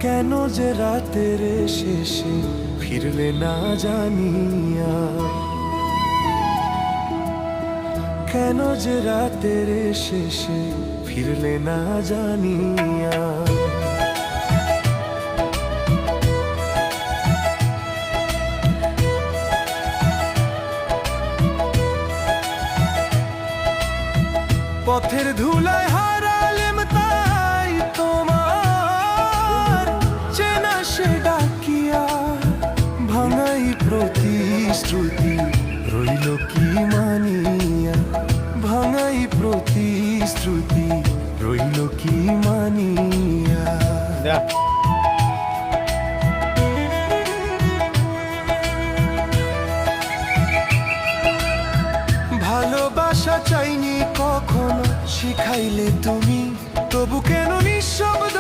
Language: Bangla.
কেন যে রাতের শেষে ফিরলে না জানিয়া, কেন যে রাতের শেষে ফিরলে না জানিয়া। পথের ধুলায় হারালেম তাই তোমার চেনা সে ডাকিয়া, ভাঙাই প্রতিশ্রুতি রইল কি মানিয়া, ভাঙাই প্রতিশ্রুতি রইল কি মানিয়া। ভালোবাসা চাইনি কখনো শিখাইলে তুমি, তবু কেন নিঃশব্দ